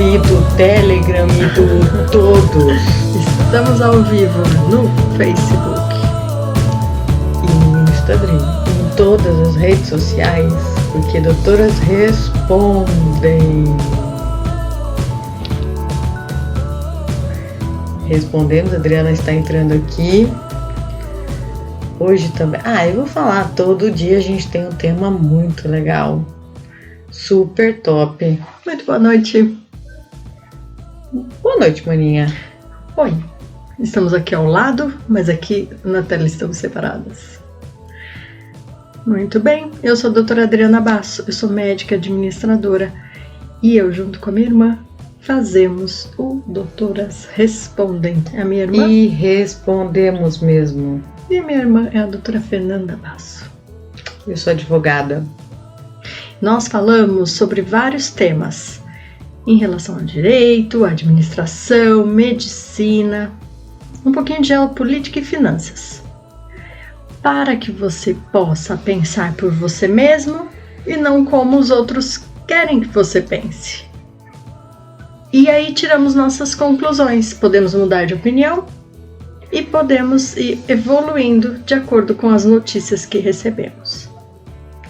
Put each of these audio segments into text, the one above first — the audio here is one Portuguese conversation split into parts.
e do Telegram e do todos. Estamos ao vivo no Facebook e no Instagram, em todas as redes sociais, porque doutoras respondem. Respondemos, a Adriana está entrando aqui. Hoje também. Eu vou falar, todo dia a gente tem um tema muito legal. Super top. Muito boa noite. Boa noite, maninha. Oi. Estamos aqui ao lado, mas aqui na tela estamos separadas. Muito bem. Eu sou a doutora Adriana Basso. Eu sou médica administradora. E eu, junto com a minha irmã, fazemos o Doutoras Respondem. A minha irmã... E respondemos mesmo. E a minha irmã é a doutora Fernanda Basso. Eu sou advogada. Nós falamos sobre vários temas em relação ao direito, administração, medicina, um pouquinho de geopolítica e finanças, para que você possa pensar por você mesmo e não como os outros querem que você pense. E aí tiramos nossas conclusões, podemos mudar de opinião e podemos ir evoluindo de acordo com as notícias que recebemos.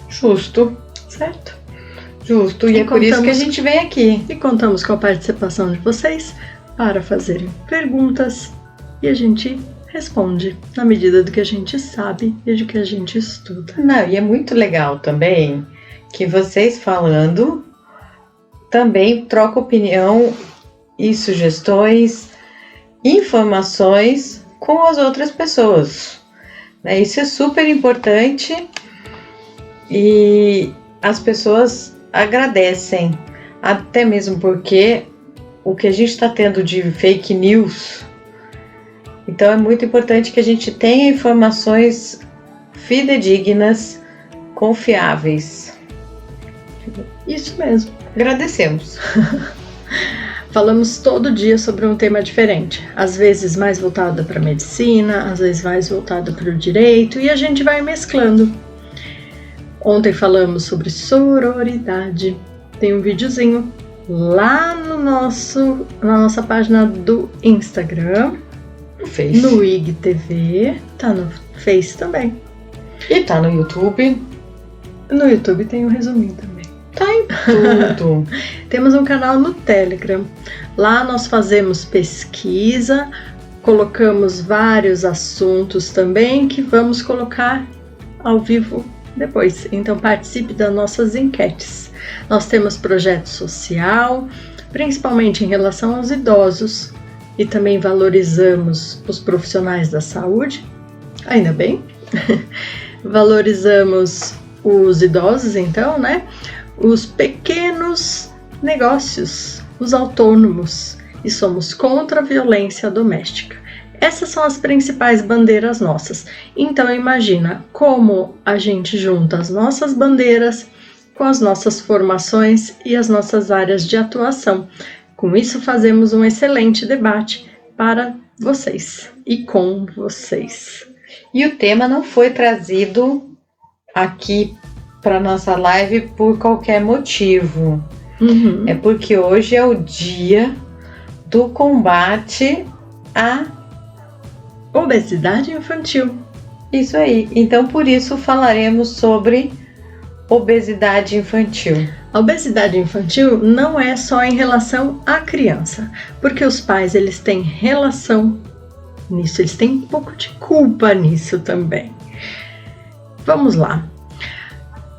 Justo. Certo? Justo, e é por isso que a gente vem aqui. E contamos com a participação de vocês para fazerem perguntas e a gente responde na medida do que a gente sabe e do que a gente estuda. Não, e é muito legal também que vocês falando também trocam opinião e sugestões, informações com as outras pessoas. Isso é super importante e as pessoas agradecem, até mesmo porque o que a gente está tendo de fake news, então é muito importante que a gente tenha informações fidedignas, confiáveis. Isso mesmo. Agradecemos. Falamos todo dia sobre um tema diferente, às vezes mais voltado para a medicina, às vezes mais voltado para o direito, e a gente vai mesclando. Ontem falamos sobre sororidade. Tem um videozinho lá na nossa página do Instagram, no IGTV, tá no Face também. E tá no YouTube. No YouTube tem um resuminho também. Tá em tudo. Temos um canal no Telegram. Lá nós fazemos pesquisa, colocamos vários assuntos também que vamos colocar ao vivo depois. Então participe das nossas enquetes. Nós temos projeto social, principalmente em relação aos idosos, e também valorizamos os profissionais da saúde, ainda bem. Valorizamos os idosos, então, né? Os pequenos negócios, os autônomos, e somos contra a violência doméstica. Essas são as principais bandeiras nossas. Então imagina como a gente junta as nossas bandeiras com as nossas formações e as nossas áreas de atuação. Com isso fazemos um excelente debate para vocês e com vocês. E o tema não foi trazido aqui para nossa live por qualquer motivo. É porque hoje é o dia do combate à obesidade infantil. Isso aí. Então, por isso, falaremos sobre obesidade infantil. A obesidade infantil não é só em relação à criança, porque os pais, eles têm relação nisso, eles têm um pouco de culpa nisso também. Vamos lá.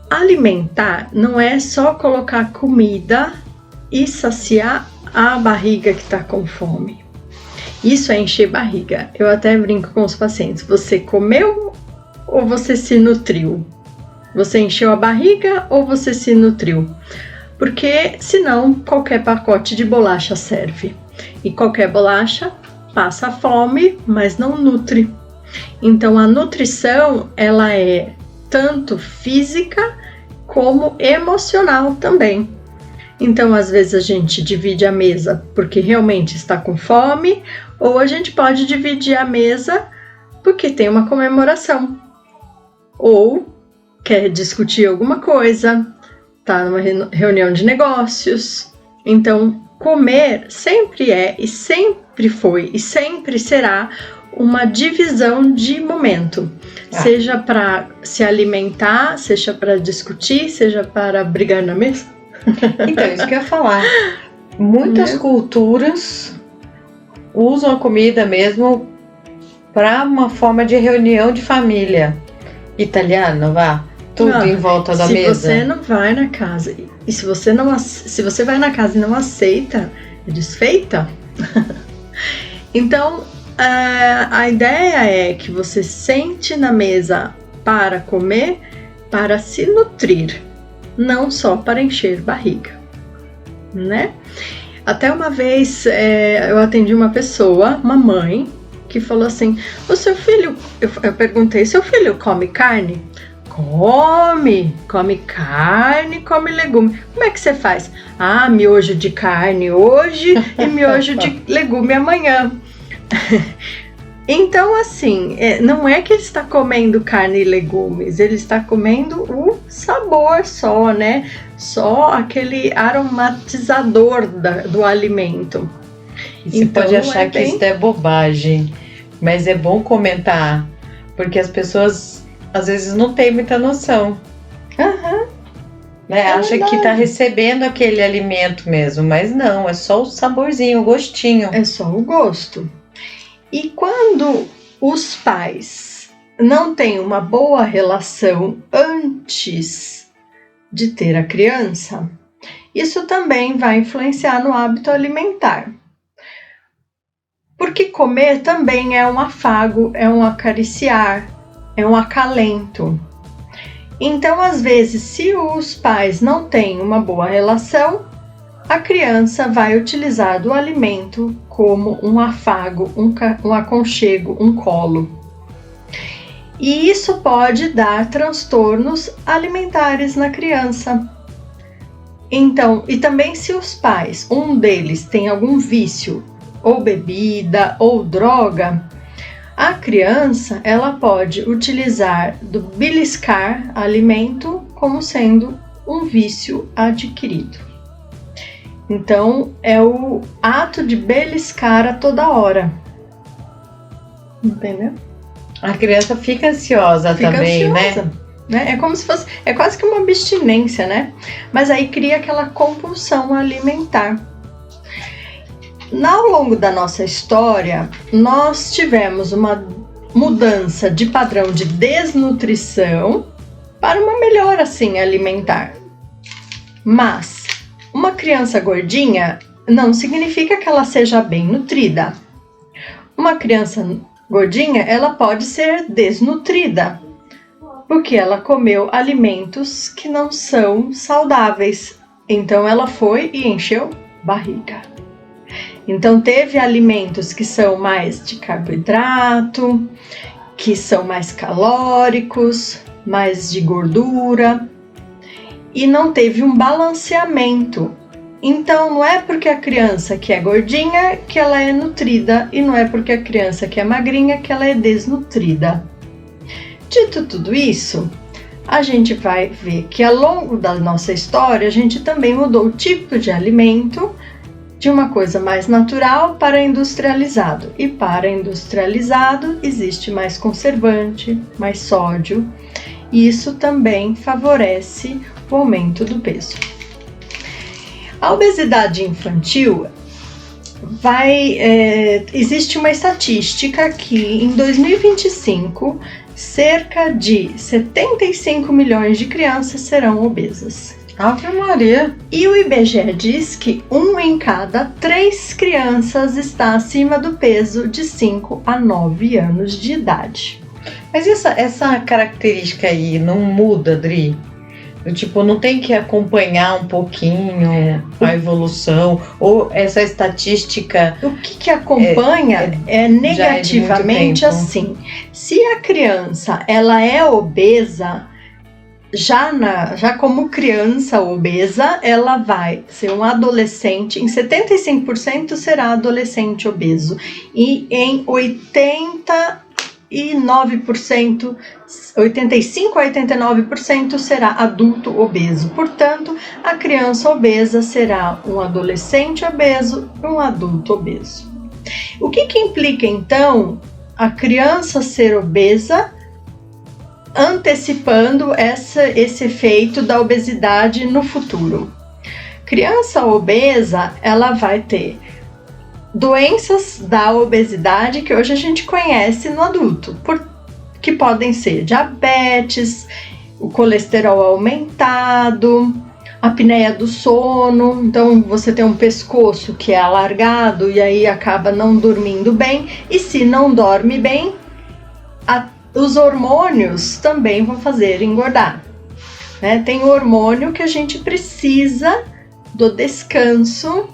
Alimentar não é só colocar comida e saciar a barriga que está com fome. Isso é encher barriga. Eu até brinco com os pacientes. Você comeu ou você se nutriu? Você encheu a barriga ou você se nutriu? Porque senão qualquer pacote de bolacha serve. E qualquer bolacha passa fome, mas não nutre. Então a nutrição, ela é tanto física como emocional também. Então, às vezes a gente divide a mesa porque realmente está com fome, ou a gente pode dividir a mesa porque tem uma comemoração, ou quer discutir alguma coisa, está numa reunião de negócios. Então, comer sempre é e sempre foi e sempre será uma divisão de momento, seja para se alimentar, seja para discutir, seja para brigar na mesa. Então, isso que eu ia falar. Muitas culturas usam a comida mesmo para uma forma de reunião de família. Italiano, vá, tudo em volta da mesa. Se você não vai na casa e se você vai na casa e não aceita, é desfeita. Então, a ideia é que você sente na mesa para comer, para se nutrir, não só para encher barriga, né? Até uma vez eu atendi uma pessoa, uma mãe, que falou assim: o seu filho, eu perguntei, seu filho come carne? Come carne, come legume. Como é que você faz? Ah, miojo de carne hoje e miojo de legume amanhã. Então, assim, não é que ele está comendo carne e legumes, ele está comendo o sabor só, né? Só aquele aromatizador do alimento. E você pode achar que isso é bobagem, mas é bom comentar, porque as pessoas às vezes não têm muita noção. Né? Acha que está recebendo aquele alimento mesmo, mas não, é só o saborzinho, o gostinho. É só o gosto. E quando os pais não têm uma boa relação antes de ter a criança, isso também vai influenciar no hábito alimentar. Porque comer também é um afago, é um acariciar, é um acalento. Então, às vezes, se os pais não têm uma boa relação, a criança vai utilizar do alimento como um afago, um aconchego, um colo. E isso pode dar transtornos alimentares na criança. Então, e também se os pais, um deles tem algum vício, ou bebida, ou droga, a criança ela pode utilizar do beliscar alimento como sendo um vício adquirido. Então, é o ato de beliscar a toda hora. Entendeu? A criança fica ansiosa também, ansiosa, né? É como se fosse, é quase que uma abstinência, né? Mas aí cria aquela compulsão alimentar. Ao longo da nossa história, nós tivemos uma mudança de padrão de desnutrição para uma melhora, assim, alimentar. Mas uma criança gordinha não significa que ela seja bem nutrida. Uma criança gordinha, ela pode ser desnutrida, porque ela comeu alimentos que não são saudáveis. Então ela foi e encheu barriga. Então teve alimentos que são mais de carboidrato, que são mais calóricos, mais de gordura, e não teve um balanceamento. Então não é porque a criança que é gordinha que ela é nutrida, e não é porque a criança que é magrinha que ela é desnutrida. Dito tudo isso, a gente vai ver que ao longo da nossa história a gente também mudou o tipo de alimento de uma coisa mais natural para industrializado. E para industrializado existe mais conservante, mais sódio, e isso também favorece o aumento do peso. A obesidade infantil existe uma estatística que em 2025 cerca de 75 milhões de crianças serão obesas. Ave Maria! E o IBGE diz que 1 em cada 3 crianças está acima do peso de 5 a 9 anos de idade. Mas essa característica aí não muda, Dri? Tipo, não tem que acompanhar um pouquinho a evolução, ou essa estatística... O que acompanha é negativamente assim. Se a criança ela é obesa, já como criança obesa, ela vai ser um adolescente, em 75% será adolescente obeso, e em 80 85 a 89% será adulto obeso. Portanto, a criança obesa será um adolescente obeso e um adulto obeso. O que implica, então, a criança ser obesa, antecipando esse efeito da obesidade no futuro? Criança obesa, ela vai ter doenças da obesidade que hoje a gente conhece no adulto, que podem ser diabetes, o colesterol aumentado, a apneia do sono. Então você tem um pescoço que é alargado e aí acaba não dormindo bem, e se não dorme bem, os hormônios também vão fazer engordar, né? Tem o hormônio que a gente precisa do descanso.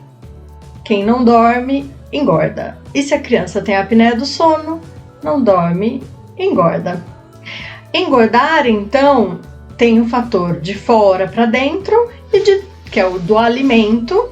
Quem não dorme, engorda. E se a criança tem a apneia do sono, não dorme, engorda. Engordar, então, tem o fator de fora para dentro, que é o do alimento,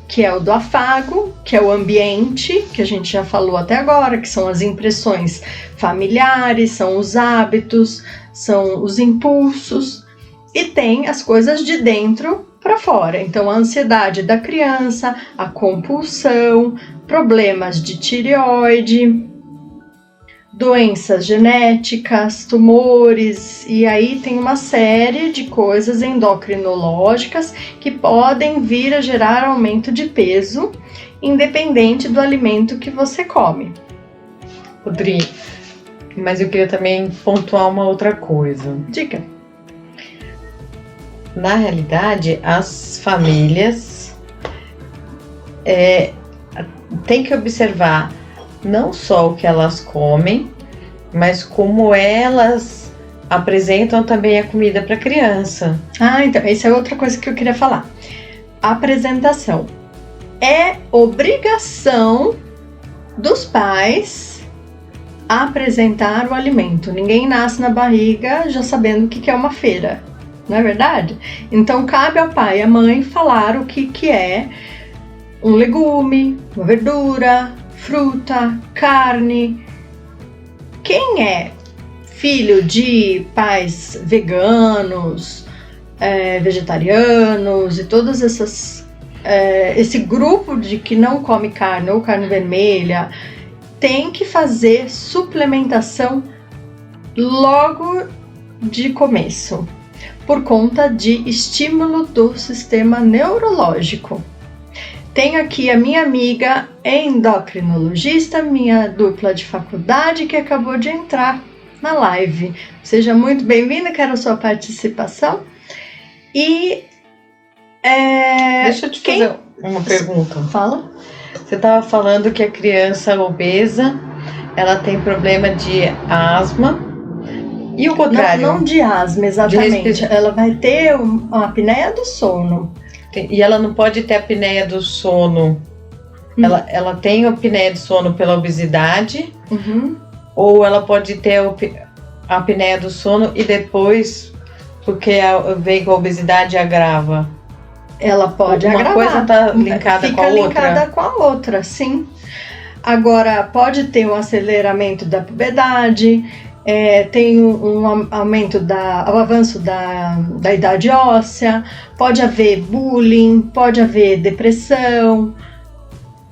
que é o do afago, que é o ambiente, que a gente já falou até agora, que são as impressões familiares, são os hábitos, são os impulsos, e tem as coisas de dentro para fora. Então, a ansiedade da criança, a compulsão, problemas de tireoide, doenças genéticas, tumores, e aí tem uma série de coisas endocrinológicas que podem vir a gerar aumento de peso, independente do alimento que você come. Rodrigo, mas eu queria também pontuar uma outra coisa. Diga. Na realidade, as famílias têm que observar não só o que elas comem, mas como elas apresentam também a comida para a criança. Então, essa é outra coisa que eu queria falar. A apresentação. É obrigação dos pais apresentar o alimento. Ninguém nasce na barriga já sabendo o que é uma feira. Não é verdade? Então, cabe ao pai e à mãe falar o que é um legume, uma verdura, fruta, carne. Quem é filho de pais veganos, vegetarianos e todas esse grupo de que não come carne ou carne vermelha, tem que fazer suplementação logo de começo, por conta de estímulo do sistema neurológico. Tenho aqui a minha amiga endocrinologista, minha dupla de faculdade, que acabou de entrar na live. Seja muito bem-vinda, quero a sua participação. E deixa eu te fazer uma pergunta. Fala. Você estava falando que a criança obesa, ela tem problema de asma. E o contrário? Não de asma, exatamente. Ela vai ter uma apneia do sono. E ela não pode ter apneia do sono. Ela tem apneia do sono pela obesidade. Ou ela pode ter a apneia do sono e depois, porque vem com a obesidade, agrava. Ela pode agravar. Uma coisa está linkada com a outra? Fica linkada com a outra, sim. Agora, pode ter um aceleramento da puberdade, tem um aumento, o avanço da idade óssea, pode haver bullying, pode haver depressão,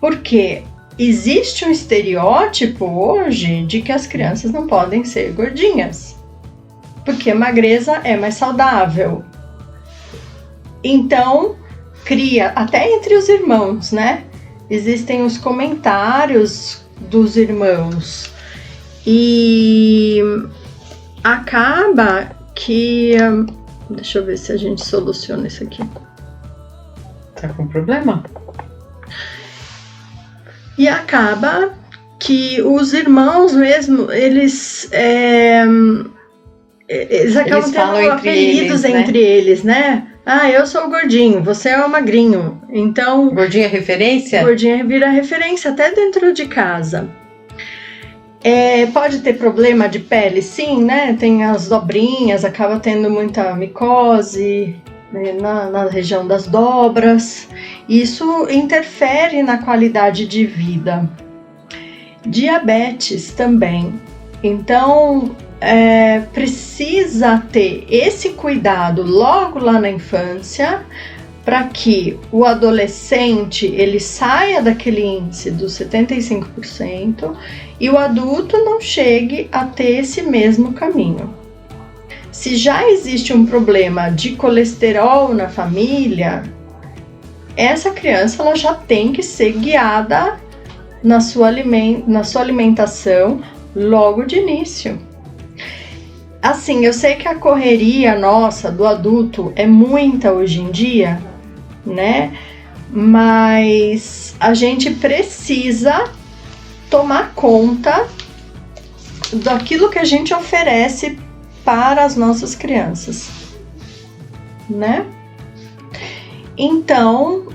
porque existe um estereótipo hoje de que as crianças não podem ser gordinhas, porque magreza é mais saudável. Então, cria, até entre os irmãos, né? Existem os comentários dos irmãos. E acaba que... Deixa eu ver se a gente soluciona isso aqui. Tá com problema? E acaba que os irmãos mesmo, eles acabam tendo apelidos entre eles, né? Eu sou o gordinho, você é o magrinho. Então... Gordinha é referência? Gordinha vira referência até dentro de casa. Pode ter problema de pele, sim, né? Tem as dobrinhas, acaba tendo muita micose, né, na região das dobras. Isso interfere na qualidade de vida. Diabetes também. Então, precisa ter esse cuidado logo lá na infância, para que o adolescente ele saia daquele índice dos 75% e o adulto não chegue a ter esse mesmo caminho. Se já existe um problema de colesterol na família, essa criança ela já tem que ser guiada na sua alimentação logo de início. Assim, eu sei que a correria nossa do adulto é muita hoje em dia, né? Mas a gente precisa tomar conta daquilo que a gente oferece para as nossas crianças, né? Então,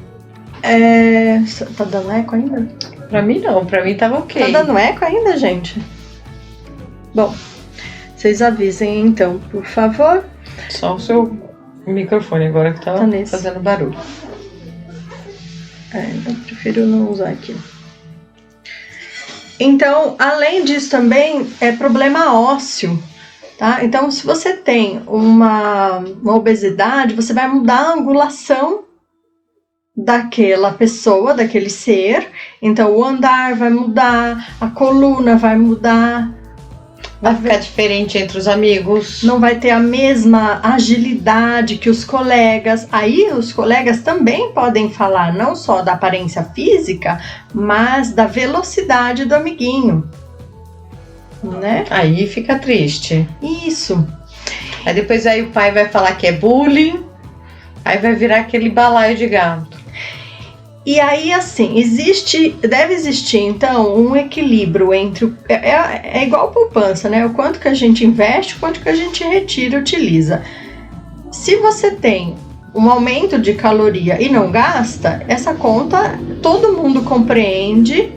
tá dando eco ainda? Pra mim não, pra mim tava ok. Tá dando eco ainda, gente? Bom, vocês avisem então, por favor. Só o seu microfone agora que tá fazendo barulho. Eu prefiro não usar aqui. Então, além disso também é problema ósseo, tá? Então, se você tem uma obesidade, você vai mudar a angulação daquela pessoa, daquele ser. Então, o andar vai mudar, a coluna vai mudar. Vai ficar diferente entre os amigos. Não vai ter a mesma agilidade que os colegas. Aí os colegas também podem falar não só da aparência física, mas da velocidade do amiguinho, né? Aí fica triste. Isso. Aí depois o pai vai falar que é bullying, aí vai virar aquele balaio de gato. E aí, assim, deve existir, então, um equilíbrio entre... É igual poupança, né? O quanto que a gente investe, o quanto que a gente retira e utiliza. Se você tem um aumento de caloria e não gasta, essa conta todo mundo compreende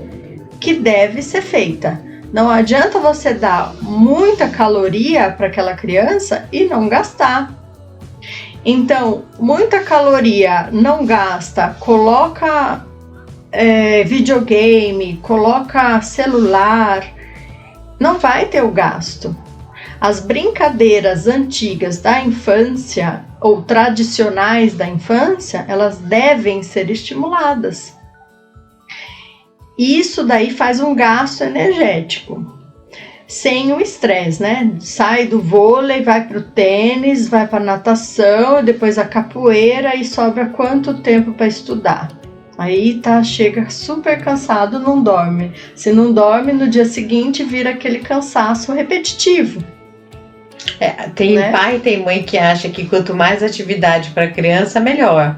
que deve ser feita. Não adianta você dar muita caloria para aquela criança e não gastar. Então, muita caloria não gasta, coloca videogame, coloca celular, não vai ter o gasto. As brincadeiras antigas da infância ou tradicionais da infância, elas devem ser estimuladas. Isso daí faz um gasto energético. Sem o estresse, né? Sai do vôlei, vai pro tênis, vai pra natação, depois a capoeira e sobra quanto tempo para estudar? Aí chega super cansado, não dorme. Se não dorme, no dia seguinte vira aquele cansaço repetitivo. Tem né? Pai e tem mãe que acha que quanto mais atividade para criança, melhor.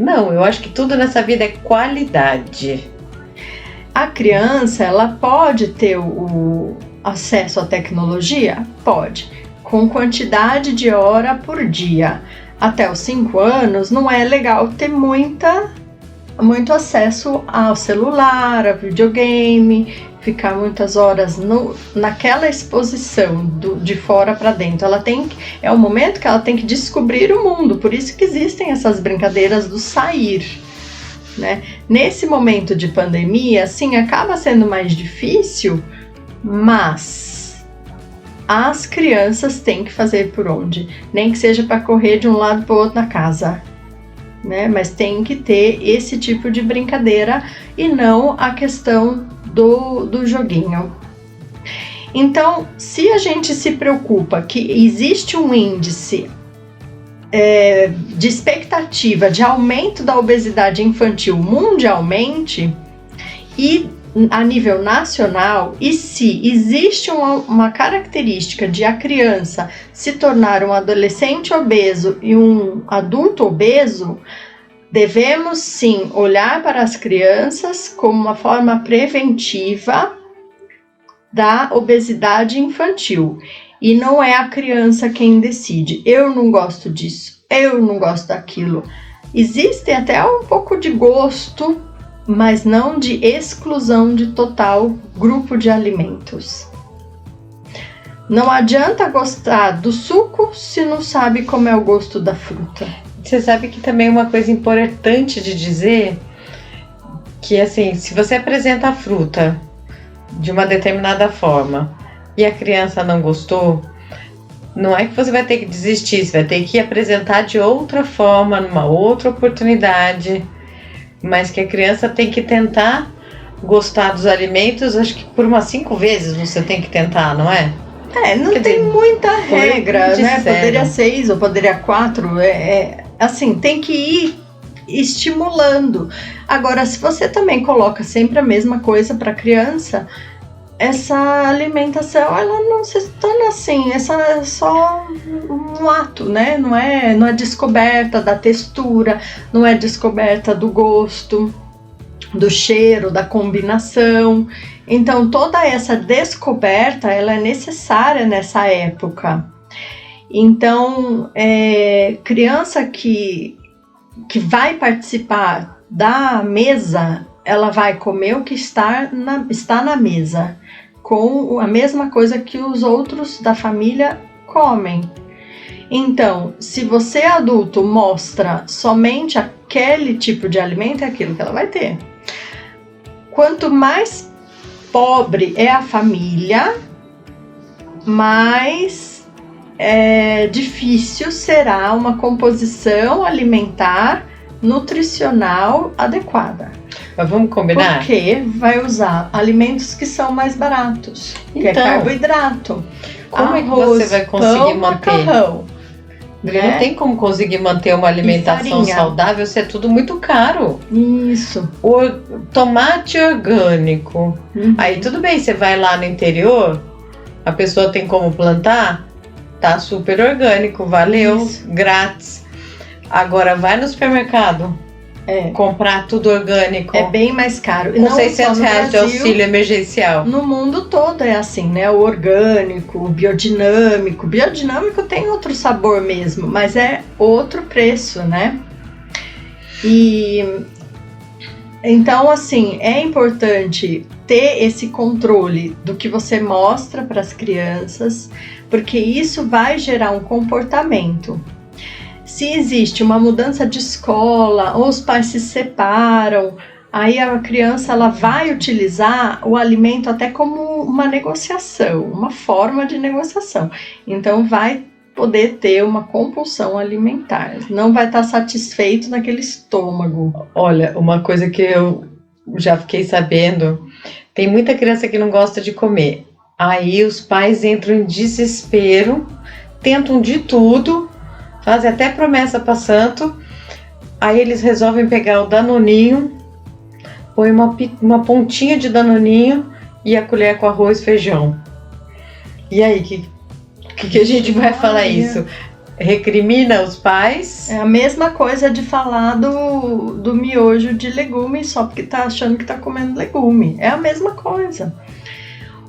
Não, eu acho que tudo nessa vida é qualidade. A criança, ela pode ter o acesso à tecnologia? Pode. Com quantidade de hora por dia. Até os 5 anos, não é legal ter muito acesso ao celular, ao videogame, ficar muitas horas naquela exposição de fora para dentro. É o momento que ela tem que descobrir o mundo. Por isso que existem essas brincadeiras do sair. Né? Nesse momento de pandemia, sim, acaba sendo mais difícil, mas as crianças têm que fazer por onde, nem que seja para correr de um lado para o outro na casa, né? Mas tem que ter esse tipo de brincadeira e não a questão do joguinho. Então, se a gente se preocupa que existe um índice de expectativa de aumento da obesidade infantil mundialmente e a nível nacional, e se existe uma característica de a criança se tornar um adolescente obeso e um adulto obeso, devemos sim olhar para as crianças como uma forma preventiva da obesidade infantil. E não é a criança quem decide. Eu não gosto disso, eu não gosto daquilo. Existe até um pouco de gosto, mas não de exclusão de total grupo de alimentos. Não adianta gostar do suco se não sabe como é o gosto da fruta. Você sabe que também uma coisa importante de dizer, que assim, se você apresenta a fruta de uma determinada forma, e a criança não gostou, não é que você vai ter que desistir, você vai ter que apresentar de outra forma, numa outra oportunidade, mas que a criança tem que tentar gostar dos alimentos, acho que por umas 5 vezes você tem que tentar, não é? Não Quer tem dizer, muita regra, né? disseram. Poderia 6 ou poderia 4. Assim, tem que ir estimulando. Agora, se você também coloca sempre a mesma coisa para a criança, essa alimentação, ela não se torna assim, essa é só um ato, né? Não é descoberta da textura, não é descoberta do gosto, do cheiro, da combinação. Então, toda essa descoberta, ela é necessária nessa época. Então, criança que vai participar da mesa, ela vai comer o que está na mesa, com a mesma coisa que os outros da família comem. Então, se você adulto mostra somente aquele tipo de alimento, é aquilo que ela vai ter. Quanto mais pobre é a família, mais difícil será uma composição alimentar nutricional adequada. Mas vamos combinar? Porque vai usar alimentos que são mais baratos, que é Então, carboidrato. como é que arroz, você vai conseguir pão, manter? macarrão, Porque né? não tem como conseguir manter uma alimentação farinha. saudável se é tudo muito caro. Isso. O tomate orgânico. Uhum. Aí tudo bem, você vai lá no interior, a pessoa tem como plantar, tá super orgânico, valeu, Isso. grátis. Agora vai no supermercado comprar tudo orgânico. É bem mais caro. E Com não R$600 só no de Brasil, auxílio emergencial. no mundo todo é assim, né? O orgânico, o biodinâmico. Biodinâmico tem outro sabor mesmo, mas é outro preço, né? E então, assim, é importante ter esse controle do que você mostra para as crianças, porque isso vai gerar um comportamento. Se existe uma mudança de escola, ou os pais se separam, aí a criança ela vai utilizar o alimento até como uma negociação, uma forma de negociação. Então vai poder ter uma compulsão alimentar, não vai estar satisfeito naquele estômago. Olha, uma coisa que eu já fiquei sabendo, tem muita criança que não gosta de comer. Aí os pais entram em desespero, tentam de tudo, fazem até promessa para santo, aí eles resolvem pegar o danoninho, põe uma pontinha de danoninho e a colher com arroz e feijão. E aí, que a gente vai falar isso? Recrimina os pais? É a mesma coisa de falar do miojo de legume só porque tá achando que tá comendo legume. É a mesma coisa.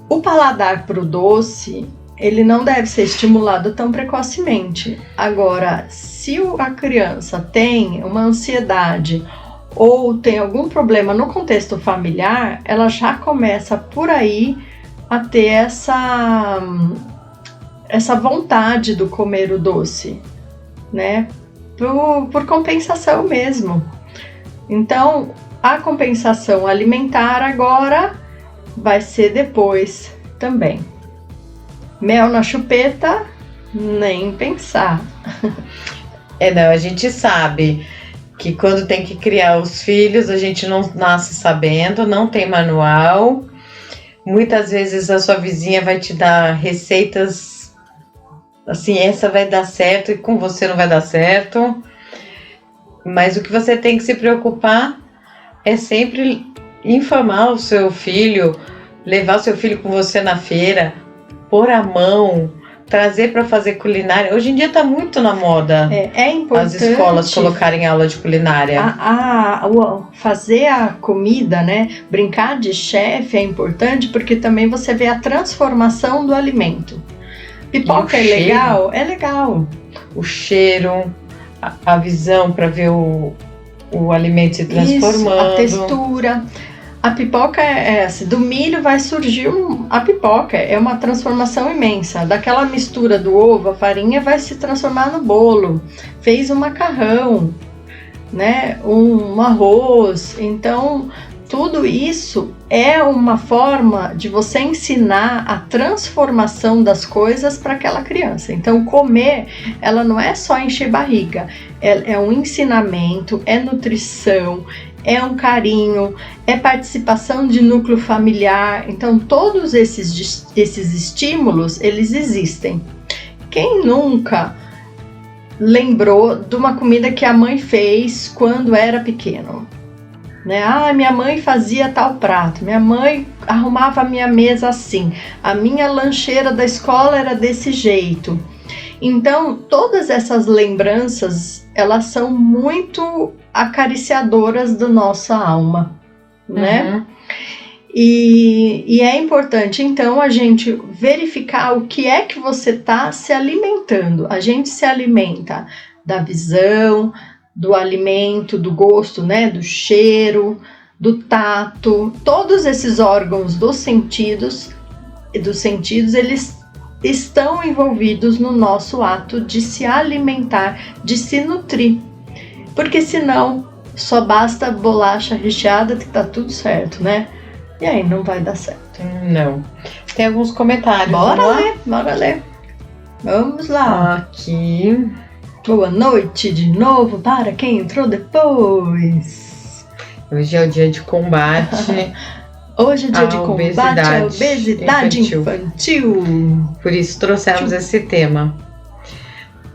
O paladar pro doce, ele não deve ser estimulado tão precocemente. Agora, se a criança tem uma ansiedade ou tem algum problema no contexto familiar, ela já começa por aí a ter essa vontade do comer o doce, né? Por compensação mesmo. Então, a compensação alimentar agora vai ser depois também. Mel na chupeta, nem pensar. Não, a gente sabe que quando tem que criar os filhos, a gente não nasce sabendo, não tem manual. Muitas vezes a sua vizinha vai te dar receitas assim, essa vai dar certo e com você não vai dar certo. Mas o que você tem que se preocupar é sempre informar o seu filho, levar o seu filho com você na feira, pôr a mão, trazer para fazer culinária. Hoje em dia está muito na moda. É importante as escolas colocarem aula de culinária. Fazer a comida, né? Brincar de chefe é importante porque também você vê a transformação do alimento. Pipoca é legal? É legal. O cheiro, a visão para ver o alimento se transformando. Isso, a textura. A pipoca assim, do milho vai surgir a pipoca, é uma transformação imensa. Daquela mistura do ovo, a farinha vai se transformar no bolo. Fez um macarrão, né? Um arroz. Então, tudo isso é uma forma de você ensinar a transformação das coisas para aquela criança. Então, comer, ela não é só encher barriga, é um ensinamento, é nutrição, é um carinho, é participação de núcleo familiar. Então, todos esses estímulos, eles existem. Quem nunca lembrou de uma comida que a mãe fez quando era pequeno? Né? Ah, minha mãe fazia tal prato, minha mãe arrumava a minha mesa assim, a minha lancheira da escola era desse jeito. Então, todas essas lembranças, elas são muito acariciadoras da nossa alma, né? E é importante, então, a gente verificar o que é que você está se alimentando. A gente se alimenta da visão, do alimento, do gosto, né? Do cheiro, do tato. Todos esses órgãos dos sentidos, eles estão envolvidos no nosso ato de se alimentar, de se nutrir. Porque senão, só basta bolacha recheada que tá tudo certo, né? E aí não vai dar certo. Não. Tem alguns comentários. Bora ler. Vamos lá. Aqui. Boa noite de novo para quem entrou depois. Hoje é o dia de combate. Hoje é dia de combate à obesidade infantil. Por isso trouxemos esse tema.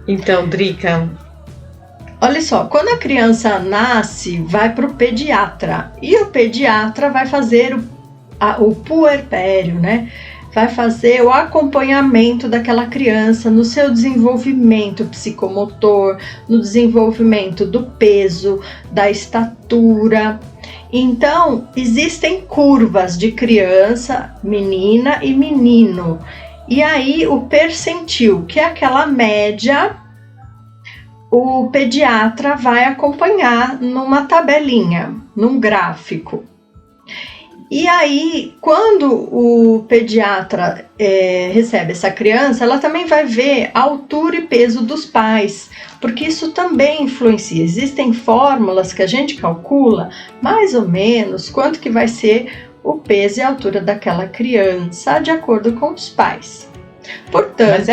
Então, Drica, olha só, quando a criança nasce, vai para o pediatra. E o pediatra vai fazer o puerpério, né? Vai fazer o acompanhamento daquela criança no seu desenvolvimento psicomotor, no desenvolvimento do peso, da estatura. Então, existem curvas de criança, menina e menino. E aí, o percentil, que é aquela média, o pediatra vai acompanhar numa tabelinha, num gráfico. E aí, quando o pediatra recebe essa criança, ela também vai ver a altura e peso dos pais, porque isso também influencia. Existem fórmulas que a gente calcula mais ou menos quanto que vai ser o peso e a altura daquela criança de acordo com os pais. Portanto, mas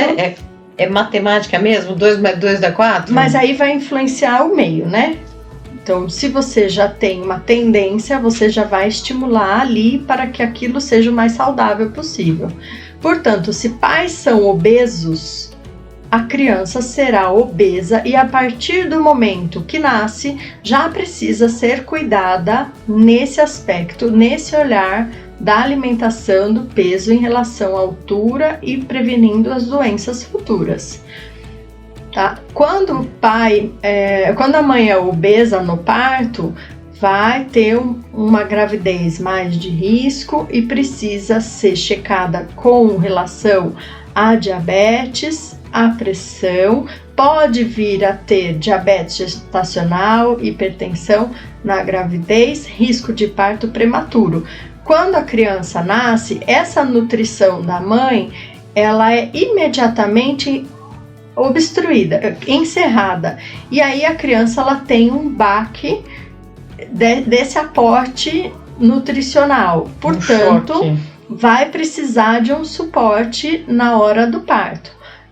é matemática mesmo? 2 mais 2 dá 4? Mas aí vai influenciar o meio, né? Então, se você já tem uma tendência, você já vai estimular ali para que aquilo seja o mais saudável possível. Portanto, se pais são obesos, a criança será obesa e a partir do momento que nasce, já precisa ser cuidada nesse aspecto, nesse olhar da alimentação, do peso em relação à altura e prevenindo as doenças futuras. Tá? Quando a mãe é obesa no parto, vai ter uma gravidez mais de risco e precisa ser checada com relação a diabetes, a pressão, pode vir a ter diabetes gestacional, hipertensão na gravidez, risco de parto prematuro. Quando a criança nasce, essa nutrição da mãe, ela é imediatamente obstruída, encerrada. E aí a criança ela tem um baque desse aporte nutricional. Portanto, vai precisar de um suporte na hora do parto,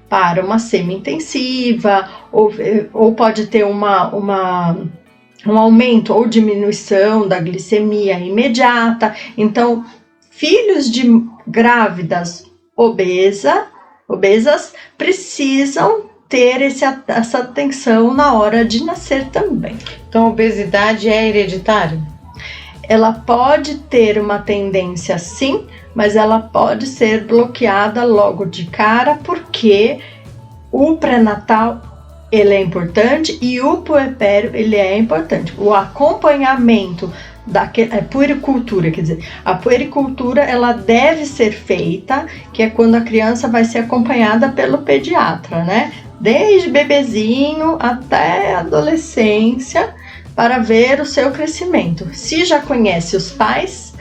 para uma semi-intensiva, ou pode ter um aumento ou diminuição da glicemia imediata. Então, filhos de grávidas obesas precisam ter essa atenção na hora de nascer também. Então, a obesidade é hereditária? Ela pode ter uma tendência sim, mas ela pode ser bloqueada logo de cara, porque o pré-natal ele é importante e o puerpério ele é importante. O acompanhamento puericultura, quer dizer, a puericultura ela deve ser feita, que é quando a criança vai ser acompanhada pelo pediatra, né? Desde bebezinho até adolescência, para ver o seu crescimento. Se já conhece os pais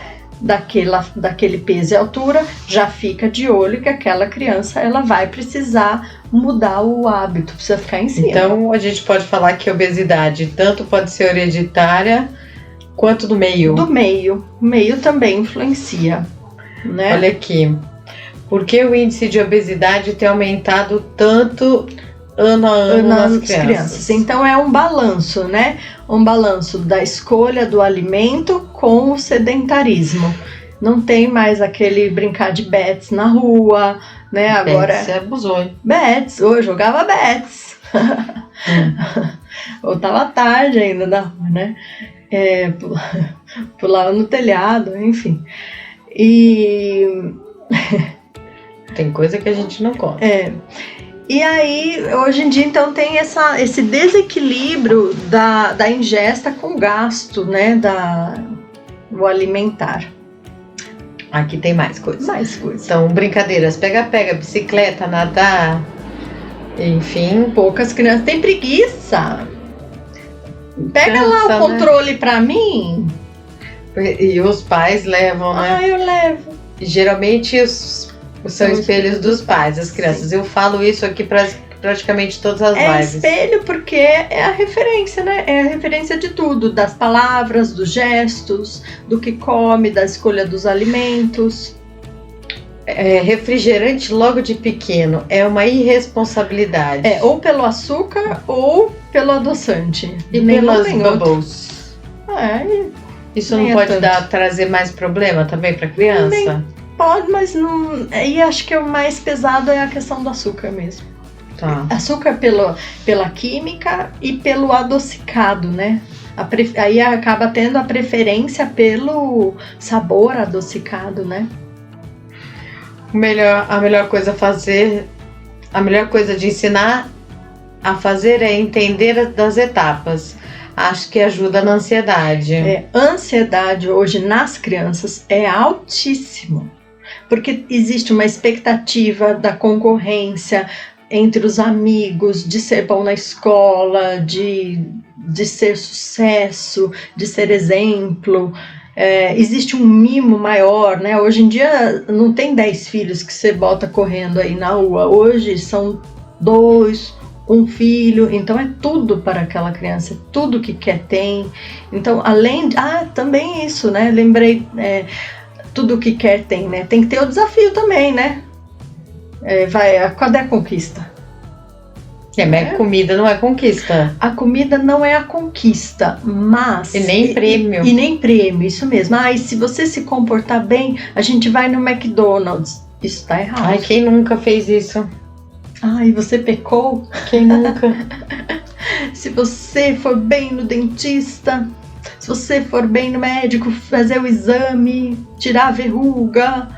daquele peso e altura, já fica de olho que aquela criança ela vai precisar mudar o hábito, precisa ficar em cima. Então a gente pode falar que a obesidade tanto pode ser hereditária quanto do meio. Do meio. O meio também influencia, né? Olha aqui. Por que o índice de obesidade tem aumentado tanto ano a ano nas crianças? Então é um balanço, né? Um balanço da escolha do alimento com o sedentarismo. Não tem mais aquele brincar de bets na rua, né? Agora Você abusou, hein? bets, eu jogava bets. Ou tava tarde ainda na rua, né? Pulava no telhado, enfim. E tem coisa que a gente não conta. E aí, hoje em dia, então, tem esse desequilíbrio da ingesta com o gasto, né, do alimentar. Aqui tem mais coisas. Mais coisas. Então, brincadeiras, pega-pega, bicicleta, nadar, enfim. Poucas crianças têm preguiça. Pega Cansa, lá o né? controle pra mim. E os pais levam, né? Eu levo. E geralmente são espelhos dos pais, as crianças. Sim. Eu falo isso aqui para praticamente todas as lives. Espelho porque é a referência, né? É a referência de tudo, das palavras, dos gestos, do que come, da escolha dos alimentos. Refrigerante logo de pequeno é uma irresponsabilidade. Ou pelo açúcar ou pelo adoçante. E pelas bubbles. Isso não pode trazer mais problema também para criança? Nem pode, mas não. E acho que o mais pesado é a questão do açúcar mesmo. Tá. Açúcar pela química e pelo adocicado, né? Aí acaba tendo a preferência pelo sabor adocicado, né? A melhor coisa de ensinar a fazer é entender das etapas. Acho que ajuda na ansiedade. Ansiedade hoje nas crianças é altíssimo, porque existe uma expectativa da concorrência entre os amigos, de ser bom na escola, de ser sucesso, de ser exemplo. Existe um mimo maior, né? Hoje em dia não tem 10 filhos que você bota correndo aí na rua. Hoje são 2, 1 filho, então é tudo para aquela criança, tudo que quer tem. Então, também isso, né? Lembrei, tudo que quer tem, né? Tem que ter o desafio também, né? Cadê a conquista? Comida não é conquista. A comida não é a conquista, mas... E nem prêmio. E nem prêmio, isso mesmo. E se você se comportar bem, a gente vai no McDonald's. Isso tá errado. Quem nunca fez isso? E você pecou? Quem nunca? Se você for bem no dentista, se você for bem no médico, fazer o exame, tirar a verruga,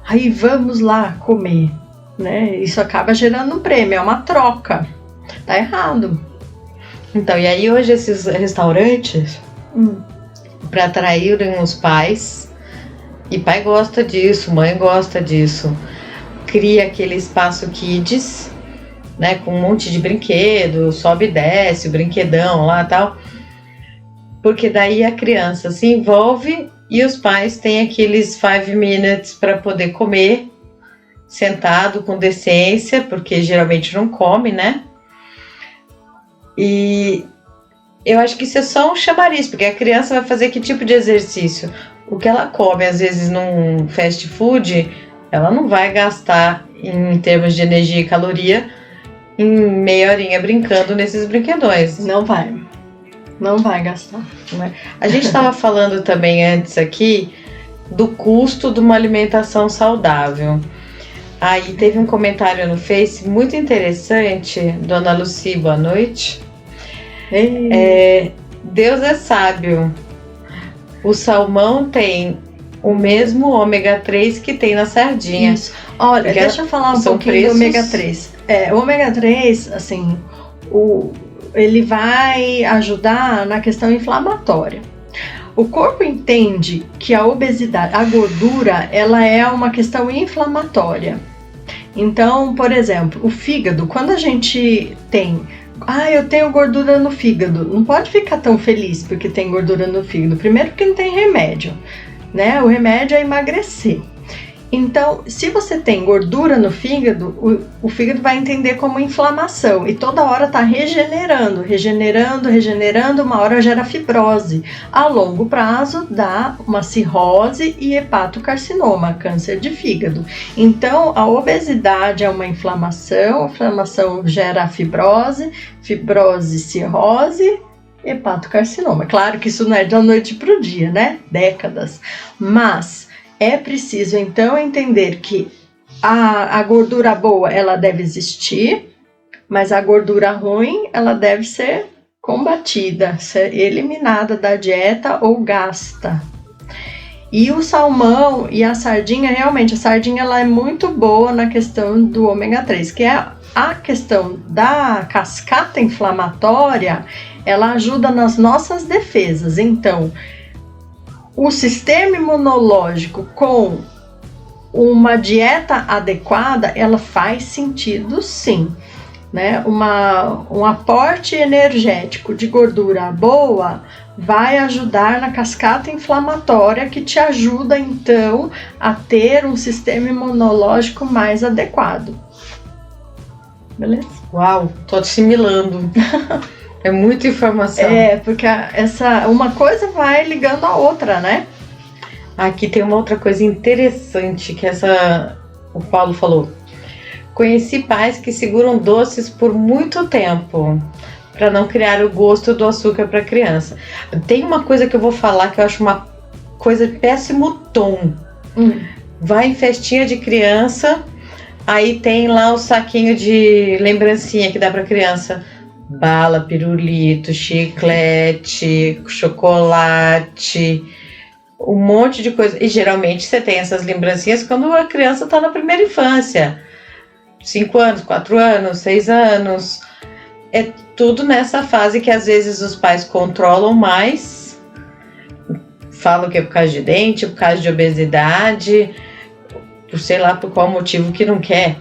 aí vamos lá comer, né? Isso acaba gerando um prêmio, é uma troca. Tá errado. Então, e aí hoje esses restaurantes, para atraírem os pais, e pai gosta disso, mãe gosta disso, cria aquele espaço kids, né, com um monte de brinquedo, sobe e desce, o brinquedão lá e tal, porque daí a criança se envolve e os pais têm aqueles 5 minutes para poder comer, sentado com decência, porque geralmente não come, né? E eu acho que isso é só um chamariz, porque a criança vai fazer que tipo de exercício? O que ela come, às vezes, num fast food, ela não vai gastar, em termos de energia e caloria, em meia horinha brincando nesses brinquedões. Não vai gastar. Né? A gente estava falando também antes aqui do custo de uma alimentação saudável. Aí teve um comentário no Face muito interessante, Dona Lucy, boa noite. Deus é sábio. O salmão tem o mesmo ômega 3 que tem na sardinha. Isso. Olha, deixa eu falar um pouquinho do ômega 3. O ômega 3, assim, ele vai ajudar na questão inflamatória. O corpo entende que a obesidade, a gordura, ela é uma questão inflamatória. Então, por exemplo, o fígado, quando a gente tem... eu tenho gordura no fígado. Não pode ficar tão feliz porque tem gordura no fígado. Primeiro porque não tem remédio, né? O remédio é emagrecer. Então, se você tem gordura no fígado, o fígado vai entender como inflamação e toda hora está regenerando, uma hora gera fibrose. A longo prazo dá uma cirrose e hepatocarcinoma, câncer de fígado. Então, a obesidade é uma inflamação, a inflamação gera fibrose, cirrose, hepatocarcinoma. Claro que isso não é da noite para o dia, né? Décadas. Mas é preciso, então, entender que a gordura boa, ela deve existir, mas a gordura ruim, ela deve ser combatida, ser eliminada da dieta ou gasta. E o salmão e a sardinha, realmente, a sardinha ela é muito boa na questão do ômega 3, que é a questão da cascata inflamatória, ela ajuda nas nossas defesas. Então, o sistema imunológico com uma dieta adequada, ela faz sentido sim, né? Um aporte energético de gordura boa vai ajudar na cascata inflamatória que te ajuda então a ter um sistema imunológico mais adequado. Beleza? Uau, tô assimilando. É muita informação. Porque uma coisa vai ligando a outra, né? Aqui tem uma outra coisa interessante que o Paulo falou. Conheci pais que seguram doces por muito tempo para não criar o gosto do açúcar para a criança. Tem uma coisa que eu vou falar que eu acho uma coisa de péssimo tom. Vai em festinha de criança, aí tem lá o saquinho de lembrancinha que dá para criança. Bala, pirulito, chiclete, chocolate, um monte de coisa. E geralmente você tem essas lembrancinhas quando a criança está na primeira infância. 5 anos, 4 anos, 6 anos. É tudo nessa fase que às vezes os pais controlam mais. Falam que é por causa de dente, por causa de obesidade, por sei lá por qual motivo que não quer.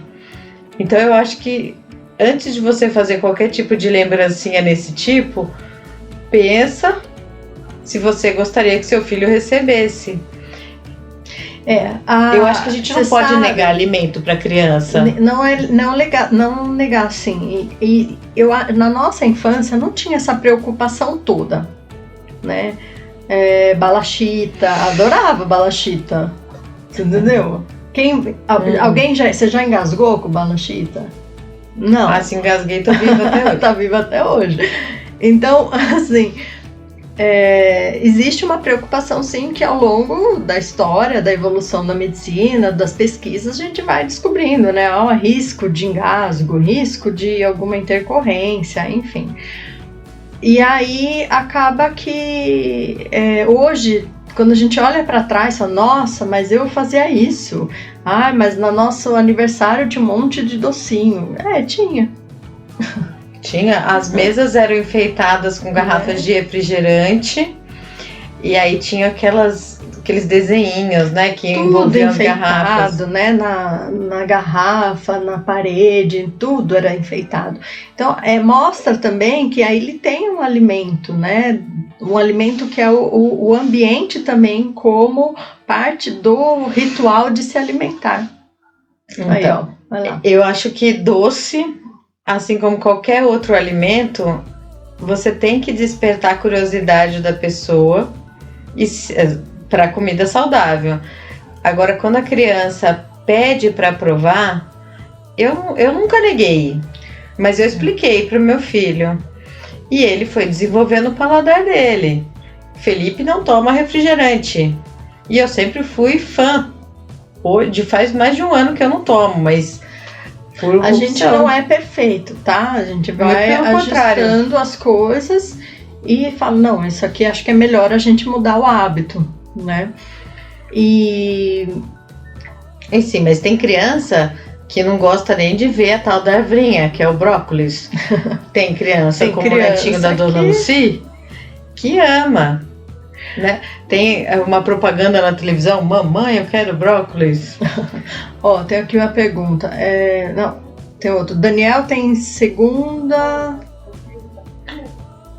Então eu acho que antes de você fazer qualquer tipo de lembrancinha nesse tipo, pensa se você gostaria que seu filho recebesse. Eu acho que a gente não pode negar alimento para criança. Não negar sim. E na nossa infância não tinha essa preocupação toda, né? Balachita, adorava balachita, entendeu? Você já engasgou com balachita? Não. Se engasguei, tô viva até hoje. Tá viva até hoje. Então, assim, existe uma preocupação, sim, que ao longo da história, da evolução da medicina, das pesquisas, a gente vai descobrindo, né? Há risco de engasgo, risco de alguma intercorrência, enfim. E aí, acaba que hoje, quando a gente olha para trás, fala, nossa, mas eu fazia isso. Mas no nosso aniversário tinha um monte de docinho. Tinha. Tinha. As mesas eram enfeitadas com garrafas de refrigerante. E aí tinha aqueles desenhinhos, né? Que envolviam as garrafas. Né? Na garrafa, na parede, tudo era enfeitado. Então, mostra também que aí ele tem um alimento, né? Um alimento que é o ambiente também como parte do ritual de se alimentar. Então, aí, ó, vai lá. Eu acho que doce, assim como qualquer outro alimento, você tem que despertar a curiosidade da pessoa para comida saudável. Agora, quando a criança pede para provar, eu nunca neguei, mas eu expliquei para o meu filho. E ele foi desenvolvendo o paladar dele. Felipe não toma refrigerante. E eu sempre fui fã. Hoje faz mais de um ano que eu não tomo, mas a gente não é perfeito, tá? A gente vai ajustando as coisas e fala, não, isso aqui acho que é melhor a gente mudar o hábito, né? E sim, mas tem criança que não gosta nem de ver a tal da arvrinha, que é o brócolis. Tem criança como o netinho da Dona Lucy que ama, né? Tem uma propaganda na televisão, mamãe, eu quero brócolis. Tem aqui uma pergunta. Não, tem outro. Daniel tem segunda...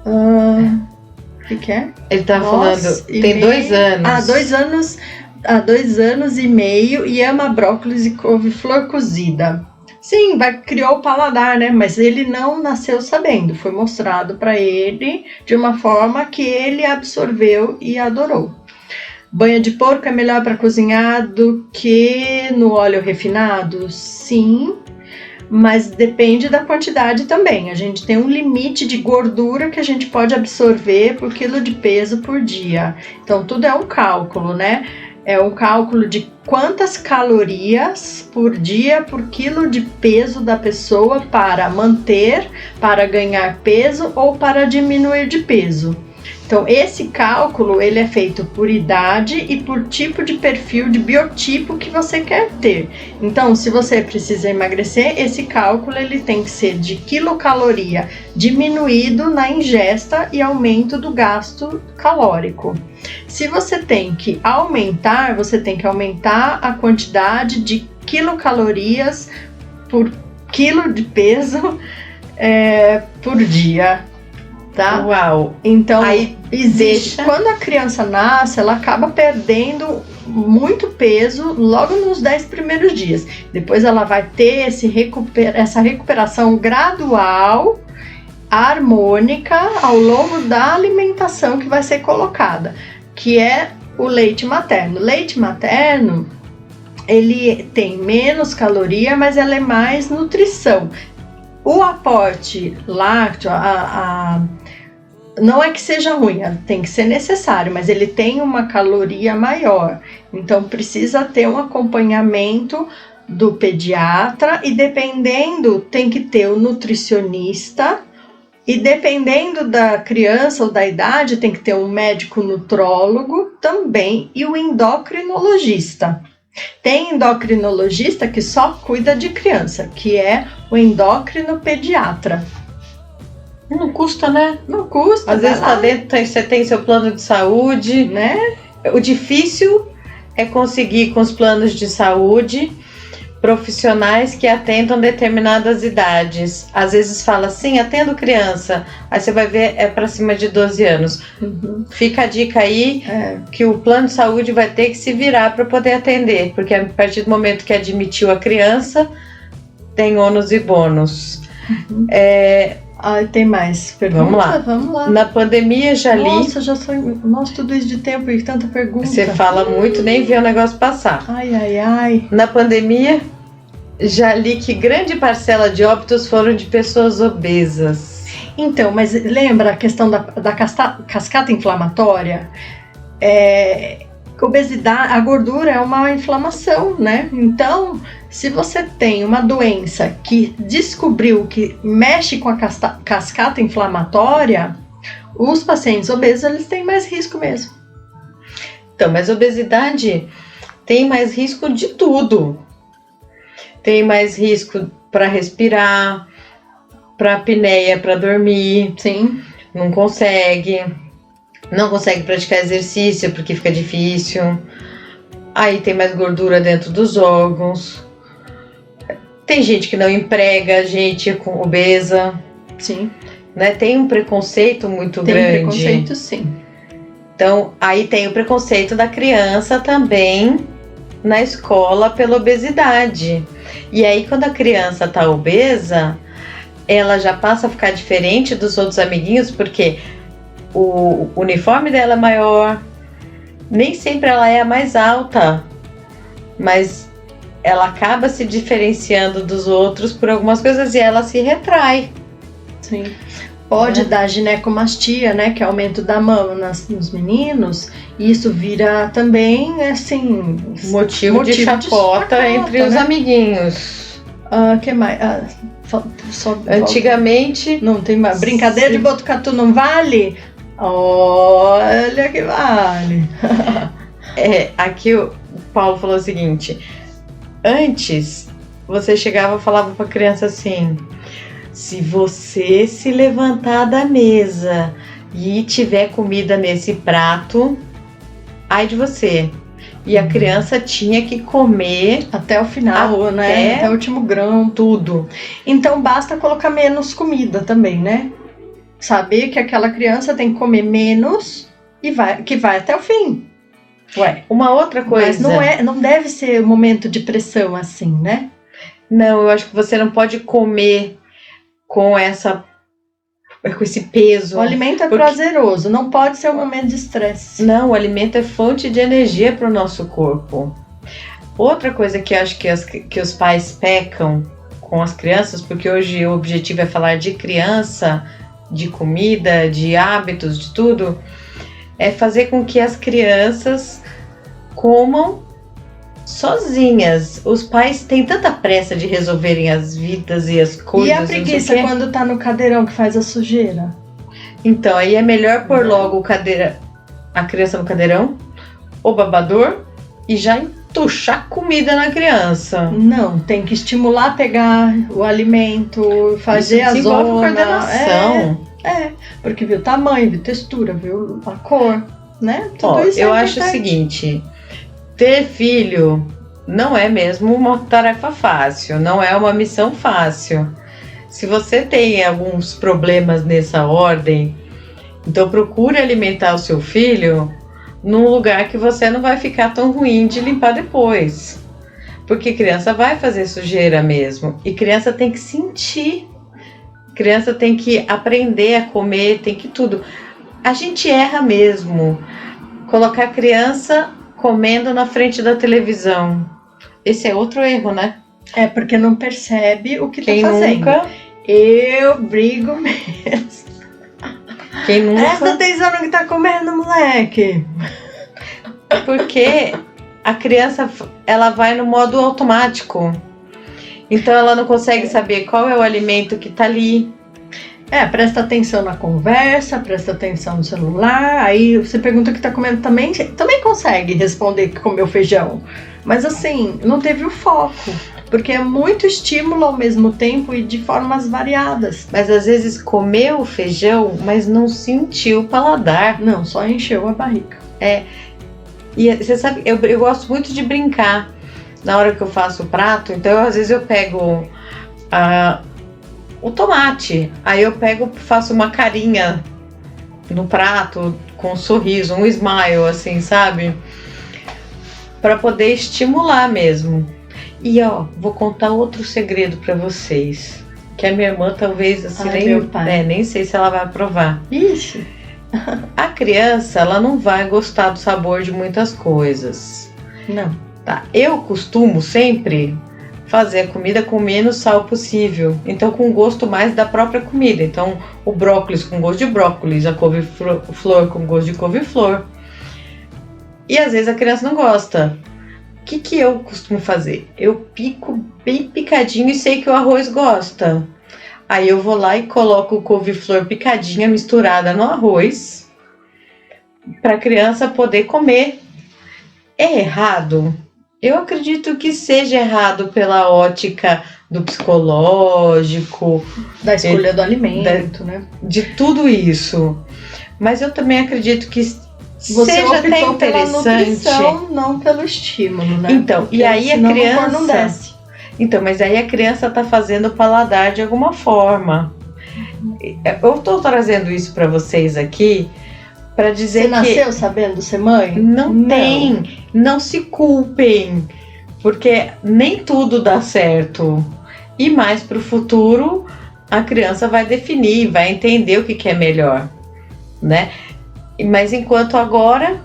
O que é? Ele tá falando, tem 2 anos. 2 anos, há 2 anos e meio e ama brócolis e couve-flor cozida. Sim, criou o paladar, né? Mas ele não nasceu sabendo. Foi mostrado para ele de uma forma que ele absorveu e adorou. Banha de porco é melhor para cozinhar do que no óleo refinado? Sim, mas depende da quantidade também. A gente tem um limite de gordura que a gente pode absorver por quilo de peso por dia. Então, tudo é um cálculo, né? É um cálculo de quantas calorias por dia por quilo de peso da pessoa para manter, para ganhar peso ou para diminuir de peso. Então, esse cálculo ele é feito por idade e por tipo de perfil de biotipo que você quer ter. Então, se você precisa emagrecer, esse cálculo ele tem que ser de quilocaloria diminuído na ingesta e aumento do gasto calórico. Se você tem que aumentar, você tem que aumentar a quantidade de quilocalorias por quilo de peso por dia. Tá? Uau! Então, aí existe. Quando a criança nasce, ela acaba perdendo muito peso logo nos 10 primeiros dias. Depois ela vai ter essa recuperação gradual, harmônica, ao longo da alimentação que vai ser colocada, que é o leite materno. Leite materno, ele tem menos caloria, mas ela é mais nutrição. O aporte lácteo, não é que seja ruim, tem que ser necessário, mas ele tem uma caloria maior. Então, precisa ter um acompanhamento do pediatra e dependendo, tem que ter o nutricionista e dependendo da criança ou da idade, tem que ter um médico nutrólogo também e o endocrinologista. Tem endocrinologista que só cuida de criança, que é o endócrino pediatra. Não custa, né? Não custa. Às vezes tá dentro, você tem seu plano de saúde, né? O difícil é conseguir com os planos de saúde profissionais que atendam determinadas idades. Às vezes fala assim, atendo criança, aí você vai ver, é para cima de 12 anos. Uhum. Fica a dica aí que o plano de saúde vai ter que se virar para poder atender, porque a partir do momento que admitiu a criança, tem ônus e bônus. Uhum. Tem mais perguntas? Vamos lá. Na pandemia, já li... Nossa, tudo isso de tempo e tanta pergunta. Você fala muito, nem vê o negócio passar. Ai. Na pandemia, já li que grande parcela de óbitos foram de pessoas obesas. Então, mas lembra a questão da cascata inflamatória? Obesidade, a gordura é uma inflamação, né? Então, se você tem uma doença que descobriu que mexe com a cascata inflamatória, os pacientes obesos eles têm mais risco mesmo. Então, mas obesidade tem mais risco de tudo. Tem mais risco para respirar, para apneia, para dormir. Sim. Não consegue praticar exercício porque fica difícil. Aí tem mais gordura dentro dos órgãos. Tem gente que não emprega, gente com obesa. Sim. Né? Tem um preconceito muito grande. Tem preconceito, sim. Então, aí tem o preconceito da criança também na escola pela obesidade. E aí, quando a criança tá obesa, ela já passa a ficar diferente dos outros amiguinhos, porque o uniforme dela é maior, nem sempre ela é a mais alta, mas ela acaba se diferenciando dos outros por algumas coisas e ela se retrai. Sim. Pode dar ginecomastia, né, que é aumento da mama nos meninos, e isso vira também, assim, motivo de chacota entre os amiguinhos. Que mais? Antigamente... Não tem mais. Brincadeira de Botucatu não vale? Olha que vale. Aqui o Paulo falou o seguinte: antes você chegava e falava para a criança assim: se você se levantar da mesa e tiver comida nesse prato, ai de você. E a criança tinha que comer até o final, né? Até o último grão, tudo. Então basta colocar menos comida também, né? Saber que aquela criança tem que comer menos e que vai até o fim. Ué, Uma outra coisa... mas não deve ser um momento de pressão assim, né? Não, eu acho que você não pode comer com esse peso. O alimento é prazeroso, não pode ser um momento de estresse. Não, o alimento é fonte de energia para o nosso corpo. Outra coisa que eu acho que os pais pecam com as crianças, porque hoje o objetivo é falar de criança, de comida, de hábitos, de tudo, é fazer com que as crianças comam sozinhas. Os pais têm tanta pressa de resolverem as vidas e as coisas. E a preguiça quando tá no cadeirão que faz a sujeira? Então, aí é melhor pôr logo a criança no cadeirão, o babador, e já entuchar comida na criança. Não, tem que estimular a pegar o alimento, fazer a zona. Coordenação. Porque viu tamanho, viu textura, viu a cor, né? Tudo isso eu acho o seguinte, ter filho não é mesmo uma tarefa fácil, não é uma missão fácil. Se você tem alguns problemas nessa ordem, então procure alimentar o seu filho num lugar que você não vai ficar tão ruim de limpar depois. Porque criança vai fazer sujeira mesmo. E criança tem que sentir. Criança tem que aprender a comer, tem que tudo. A gente erra mesmo. Colocar a criança comendo na frente da televisão. Esse é outro erro, né? É porque não percebe o que Quem tá fazendo. Nunca... Eu brigo mesmo. Quem nunca... Presta atenção no que tá comendo, moleque. Porque a criança, ela vai no modo automático. Então ela não consegue saber qual é o alimento que tá ali. Presta atenção na conversa, presta atenção no celular. Aí você pergunta o que tá comendo também consegue responder que comeu feijão. Mas assim, não teve o foco. Porque é muito estímulo ao mesmo tempo e de formas variadas. Mas às vezes comeu o feijão, mas não sentiu o paladar. Não, só encheu a barriga. E você sabe, eu gosto muito de brincar na hora que eu faço o prato. Então às vezes eu pego o tomate, aí eu faço uma carinha no prato com um sorriso, um smile, assim, sabe? Para poder estimular mesmo. E vou contar outro segredo para vocês, que a minha irmã talvez assim nem sei se ela vai aprovar. Ixi. A criança, ela não vai gostar do sabor de muitas coisas. Não. Tá? Eu costumo sempre fazer a comida com menos sal possível, então com gosto mais da própria comida. Então o brócolis com gosto de brócolis, a couve-flor com gosto de couve-flor. E às vezes a criança não gosta. O que eu costumo fazer? Eu pico bem picadinho e sei que o arroz gosta. Aí eu vou lá e coloco o couve-flor picadinha misturada no arroz para a criança poder comer. É errado? Eu acredito que seja errado pela ótica do psicológico, da escolha do alimento, né? De tudo isso. Mas eu também acredito que você seja até optou pela interessante. Nutrição, não pelo estímulo, né? Então, porque e aí a criança não desce. Então, mas aí a criança tá fazendo o paladar de alguma forma. Eu tô trazendo isso para vocês aqui para dizer que... Você nasceu sabendo ser mãe? Não se culpem, porque nem tudo dá certo. E mais pro futuro, a criança vai definir, vai entender o que é melhor, né? Mas enquanto agora,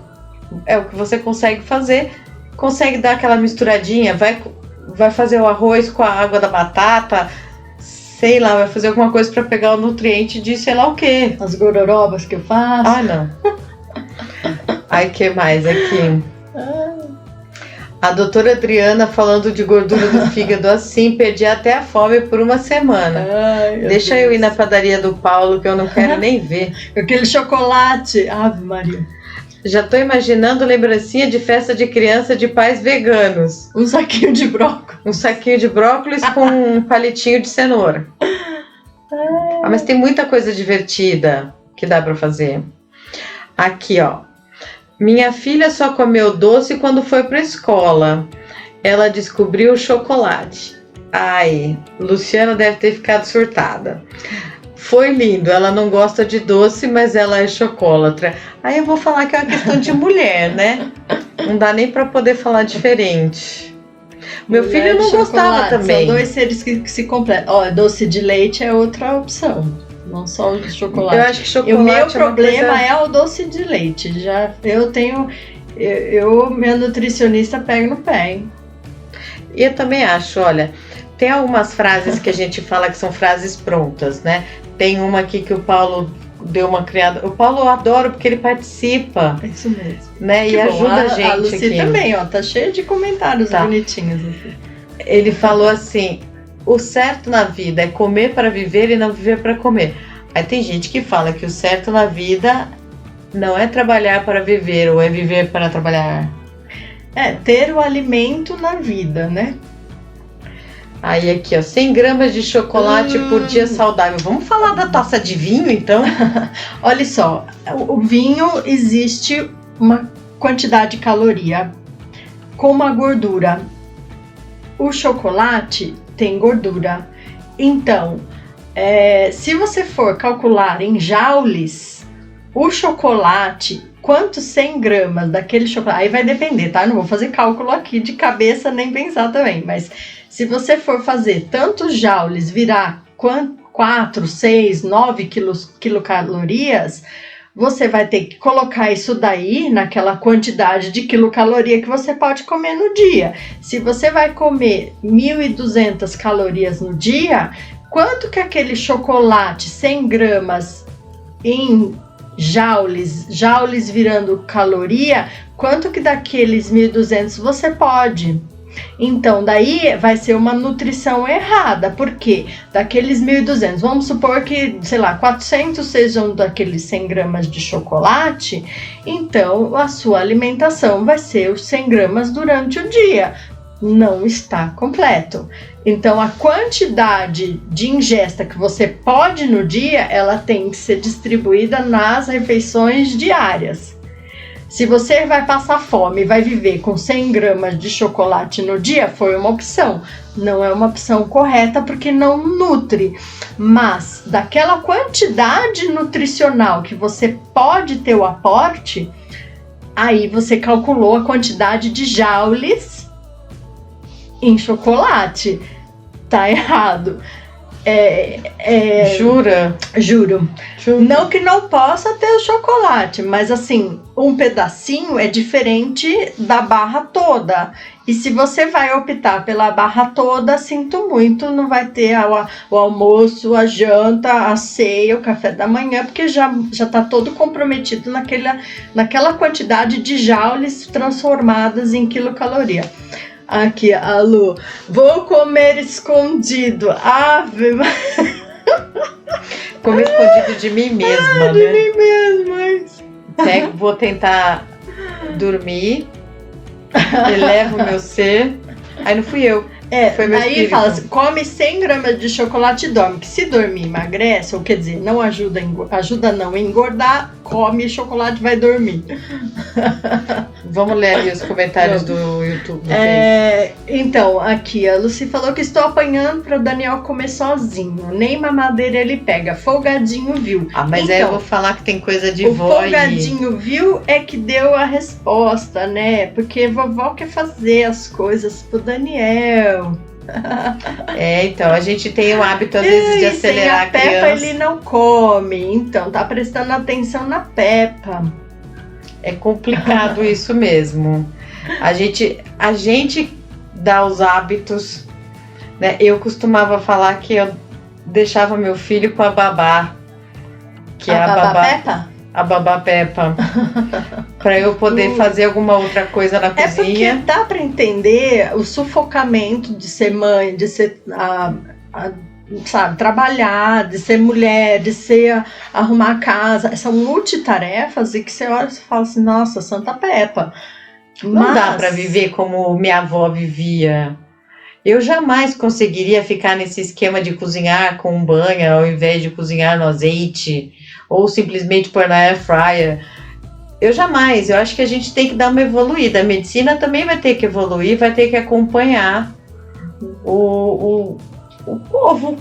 é o que você consegue fazer, consegue dar aquela misturadinha, vai fazer o arroz com a água da batata, sei lá, vai fazer alguma coisa para pegar o nutriente de sei lá o quê. As gororobas que eu faço. Ah, não. Ai, que mais aqui? A doutora Adriana falando de gordura do fígado assim, perdi até a fome por uma semana. Ai, deixa eu ir na padaria do Paulo, que eu não quero nem ver. Aquele chocolate, Ave Maria. Já tô imaginando lembrancinha de festa de criança de pais veganos. Um saquinho de brócolis. Um saquinho de brócolis com um palitinho de cenoura. Mas tem muita coisa divertida que dá pra fazer. Aqui, ó. Minha filha só comeu doce quando foi pra escola. Ela descobriu o chocolate. Ai, Luciana deve ter ficado surtada. Foi lindo, ela não gosta de doce, mas ela é chocolatra. Aí eu vou falar que é uma questão de mulher, né? Não dá nem pra poder falar diferente. Meu filho não gostava também. São dois seres que se completam. Ó, doce de leite é outra opção. Não só o chocolate. Eu acho que chocolate e o meu problema é o doce de leite. Minha nutricionista pega no pé, hein? E eu também acho, olha, tem algumas frases que a gente fala que são frases prontas, né? Tem uma aqui que o Paulo deu uma criada. O Paulo eu adoro porque ele participa. É isso mesmo. Né? E bom. ajuda a gente. A Lucy aqui. Também, ó, tá cheia de comentários bonitinhos. Assim. Ele falou assim: o certo na vida é comer para viver e não viver para comer. Aí tem gente que fala que o certo na vida não é trabalhar para viver ou é viver para trabalhar. É, ter o alimento na vida, né? Aí aqui, ó, 100 gramas de chocolate por dia saudável. Vamos falar da taça de vinho, então? Olha só, o vinho existe uma quantidade de caloria com uma gordura. O chocolate tem gordura. Então, se você for calcular em joules, o chocolate, quantos 100 gramas daquele chocolate... Aí vai depender, tá? Não vou fazer cálculo aqui de cabeça nem pensar também, mas... Se você for fazer tantos joules virar 4, 6, 9 quilocalorias, você vai ter que colocar isso daí naquela quantidade de quilocaloria que você pode comer no dia. Se você vai comer 1.200 calorias no dia, quanto que aquele chocolate 100 gramas em joules virando caloria, quanto que daqueles 1.200 você pode? Então, daí vai ser uma nutrição errada, porque daqueles 1.200, vamos supor que, sei lá, 400 sejam daqueles 100 gramas de chocolate, então a sua alimentação vai ser os 100 gramas durante o dia. Não está completo. Então, a quantidade de ingesta que você pode no dia, ela tem que ser distribuída nas refeições diárias. Se você vai passar fome e vai viver com 100 gramas de chocolate no dia, foi uma opção. Não é uma opção correta porque não nutre. Mas daquela quantidade nutricional que você pode ter o aporte, aí você calculou a quantidade de joules em chocolate. Tá errado. Jura? Juro. Não que não possa ter o chocolate, mas assim, um pedacinho é diferente da barra toda. E se você vai optar pela barra toda, sinto muito, não vai ter o almoço, a janta, a ceia, o café da manhã, porque já tá todo comprometido naquela quantidade de joules transformadas em quilocaloria. Aqui, a Lu, vou comer escondido. Ave Comer escondido de mim mesma, de mim mesma. Vou tentar dormir, elevo o meu ser. Aí não fui eu. Foi meu aí espírito. Fala assim, come 100 gramas de chocolate e dorme. Que se dormir emagrece, ou quer dizer, não ajuda não a engordar, come chocolate e vai dormir. Vamos ler ali os comentários do YouTube. Então, aqui a Lucy falou que estou apanhando para o Daniel comer sozinho. Nem mamadeira ele pega. Folgadinho viu. Mas então, aí eu vou falar que tem coisa de o vó. Folgadinho viu é que deu a resposta, né? Porque vovó quer fazer as coisas pro Daniel. Então a gente tem o hábito às vezes de acelerar a criança. Peppa ele não come, então tá prestando atenção na Peppa. É complicado isso mesmo. A gente dá os hábitos, né? Eu costumava falar que eu deixava meu filho com a babá, que é a babá Peppa? A babá Peppa, para eu poder fazer alguma outra coisa na cozinha. É porque dá para entender o sufocamento de ser mãe, de ser sabe, trabalhar, de ser mulher, de ser arrumar a casa. São multitarefas e que você olha e fala assim, nossa, Santa Peppa. Não dá para viver como minha avó vivia. Eu jamais conseguiria ficar nesse esquema de cozinhar com banha ao invés de cozinhar no azeite ou simplesmente pôr na air fryer. Eu acho que a gente tem que dar uma evoluída. A medicina também vai ter que evoluir, vai ter que acompanhar o povo.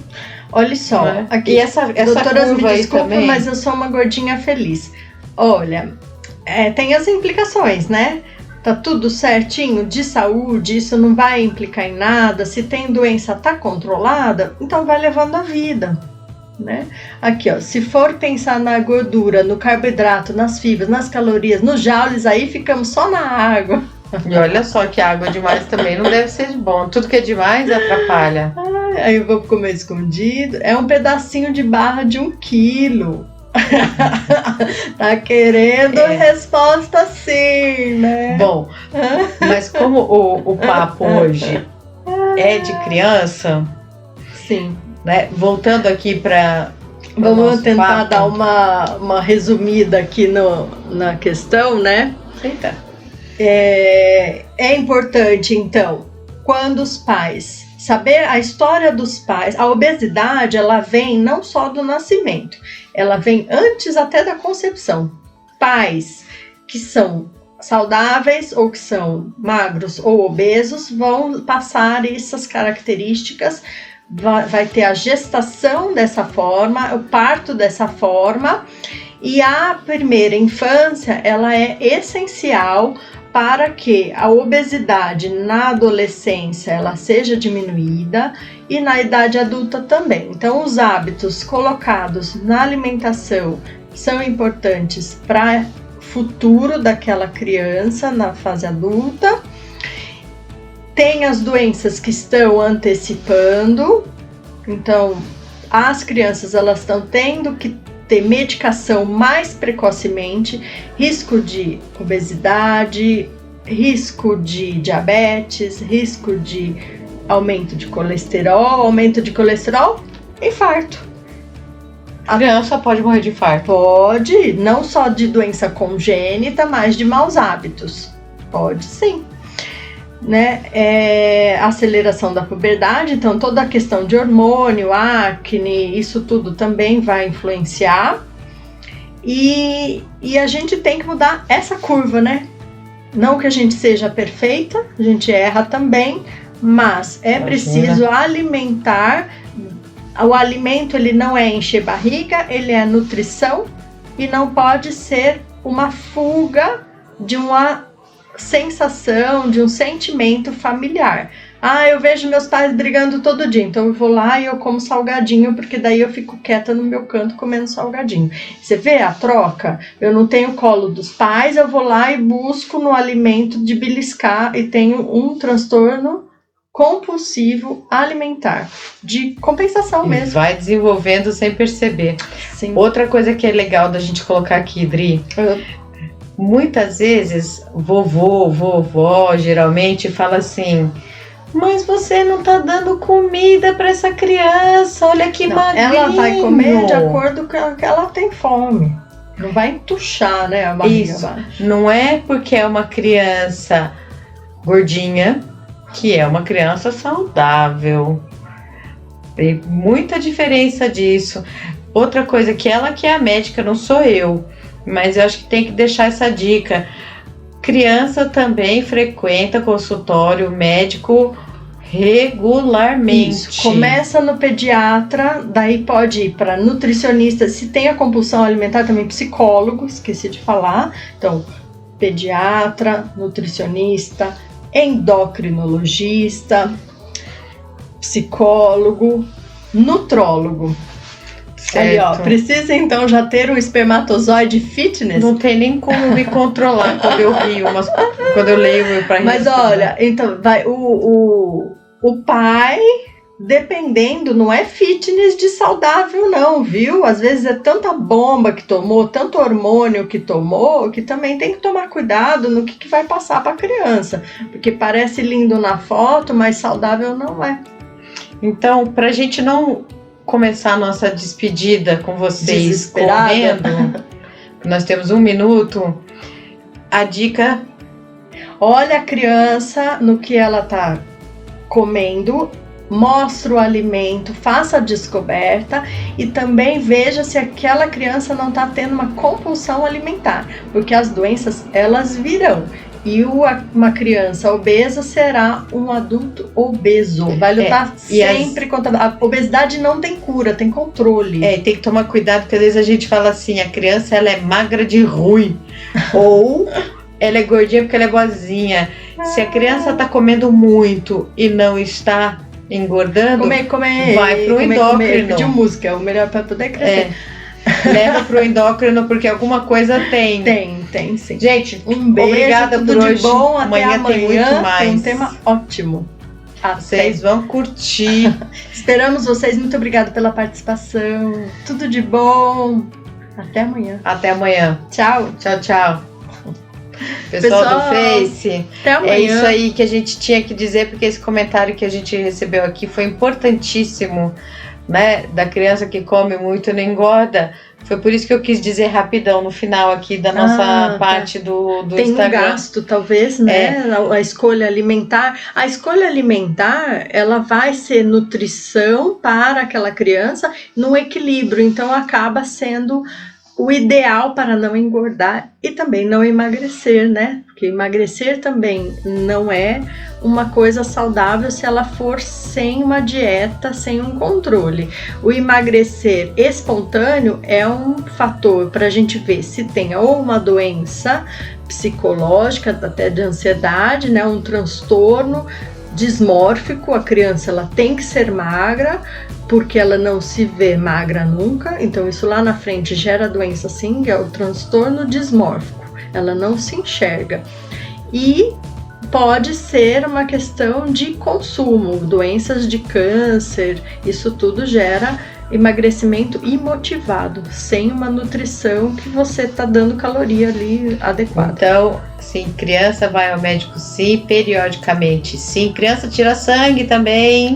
Olha só, aqui, e essa doutoras, curva me desculpa, aí também. Mas eu sou uma gordinha feliz. Olha, tem as implicações, né? tá tudo certinho de saúde, isso não vai implicar em nada, se tem doença tá controlada, então vai levando a vida, né? Aqui, ó, se for pensar na gordura, no carboidrato, nas fibras, nas calorias, nos joules, aí ficamos só na água. E olha só que água demais também não deve ser bom. Tudo que é demais atrapalha. Aí eu vou comer escondido. É um pedacinho de barra de 1 quilo. Tá querendo resposta sim, né? Bom, mas como o papo hoje é de criança, sim, né? Voltando aqui para... Vamos tentar dar uma resumida aqui na questão, né? Eita. É importante, então, quando os pais... Saber a história dos pais. A obesidade, ela vem não só do nascimento, ela vem antes até da concepção. Pais que são saudáveis ou que são magros ou obesos vão passar essas características, vai ter a gestação dessa forma, o parto dessa forma, e a primeira infância, ela é essencial para que a obesidade na adolescência ela seja diminuída e na idade adulta também. Então, os hábitos colocados na alimentação são importantes para o futuro daquela criança na fase adulta. Tem as doenças que estão antecipando, então as crianças elas estão tendo que ter medicação mais precocemente, risco de obesidade, risco de diabetes, risco de aumento de colesterol, infarto. A criança pode morrer de infarto? Pode, não só de doença congênita, mas de maus hábitos. Pode sim. Né? Aceleração da puberdade, então toda a questão de hormônio, acne, isso tudo também vai influenciar e a gente tem que mudar essa curva, né? Não que a gente seja perfeita, a gente erra também, mas preciso alimentar. O alimento ele não é encher barriga, ele é nutrição e não pode ser uma fuga de uma sensação, de um sentimento familiar. Eu vejo meus pais brigando todo dia, então eu vou lá e eu como salgadinho, porque daí eu fico quieta no meu canto comendo salgadinho. Você vê a troca? Eu não tenho colo dos pais, eu vou lá e busco no alimento de beliscar e tenho um transtorno compulsivo alimentar, de compensação mesmo. Vai desenvolvendo sem perceber. Sim. Outra coisa que é legal da gente colocar aqui, Dri, muitas vezes, vovó, geralmente fala assim: mas você não tá dando comida para essa criança, olha que magrinho. Ela vai comer de acordo com que ela tem fome. Não vai entuchar, né, a barriga. Isso. Não é porque é uma criança gordinha que é uma criança saudável. Tem muita diferença disso. Outra coisa, que ela que é a médica, não sou eu, mas eu acho que tem que deixar essa dica. Criança também frequenta consultório médico regularmente. Isso. Começa no pediatra, daí pode ir para nutricionista, se tem a compulsão alimentar, também psicólogo, esqueci de falar. Então, pediatra, nutricionista, endocrinologista, psicólogo, nutrólogo. Ali, ó, precisa então já ter um espermatozoide fitness? Não tem nem como me controlar quando eu rio, mas quando eu leio para Mas olha, então vai o pai, dependendo, não é fitness de saudável não, viu? Às vezes é tanta bomba que tomou, tanto hormônio que tomou, que também tem que tomar cuidado no que vai passar para a criança, porque parece lindo na foto, mas saudável não é. Então, para a gente não começar a nossa despedida com vocês correndo, nós temos 1 minuto, a dica: olha a criança no que ela tá comendo, mostra o alimento, faça a descoberta e também veja se aquela criança não está tendo uma compulsão alimentar, porque as doenças elas virão. E uma criança obesa será um adulto obeso. Vai lutar sempre contra... A obesidade não tem cura, tem controle. Tem que tomar cuidado, porque às vezes a gente fala assim, a criança ela é magra de ruim. Ou ela é gordinha porque ela é boazinha. Se a criança tá comendo muito e não está engordando, vai pro endócrino. Pediu música, é o melhor para poder crescer. Leva pro endócrino porque alguma coisa tem. Tem sim. Gente, um beijo, obrigada tudo por de hoje. Bom, até Amanhã tem muito mais. Tem um tema ótimo. Vocês vão curtir. Esperamos vocês. Muito obrigada pela participação. Tudo de bom. Até amanhã. Até amanhã. Tchau. Tchau, tchau. Pessoal do Face, até amanhã. É isso aí que a gente tinha que dizer, porque esse comentário que a gente recebeu aqui foi importantíssimo, né? Da criança que come muito e não engorda. Foi por isso que eu quis dizer rapidão no final aqui da nossa parte do tem Instagram. Tem um gasto, talvez, né? A escolha alimentar. A escolha alimentar, ela vai ser nutrição para aquela criança no equilíbrio. Então, acaba sendo o ideal para não engordar e também não emagrecer, né? Porque emagrecer também não é uma coisa saudável se ela for sem uma dieta, sem um controle. O emagrecer espontâneo é um fator para a gente ver se tem ou uma doença psicológica, até de ansiedade, né? Um transtorno dismórfico. A criança ela tem que ser magra, porque ela não se vê magra nunca, então isso lá na frente gera doença sim, que é o transtorno dismórfico, ela não se enxerga. E pode ser uma questão de consumo, doenças de câncer, isso tudo gera emagrecimento imotivado, sem uma nutrição que você está dando caloria ali adequada. Então, sim, criança vai ao médico sim, periodicamente sim, criança tira sangue também,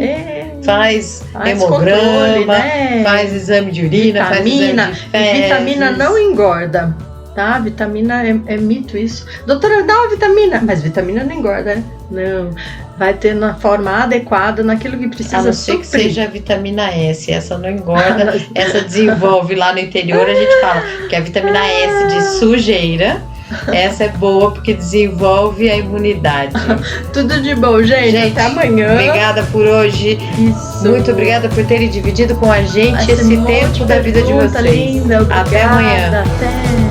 faz hemograma, controle, né? Faz exame de urina, faz exame de fezes. Vitamina não engorda, tá? Vitamina é mito isso. Doutora, dá uma vitamina, mas vitamina não engorda, né? Não. Vai ter na forma adequada, naquilo que precisa suprir. A não ser que seja a vitamina S, essa não engorda, essa desenvolve lá no interior, a gente fala que a vitamina S de sujeira, essa é boa porque desenvolve a imunidade. Tudo de bom, gente, até amanhã. Obrigada por hoje. Isso. Muito obrigada por terem dividido com a gente esse tempo da vida de vocês. Linda, até amanhã. Até.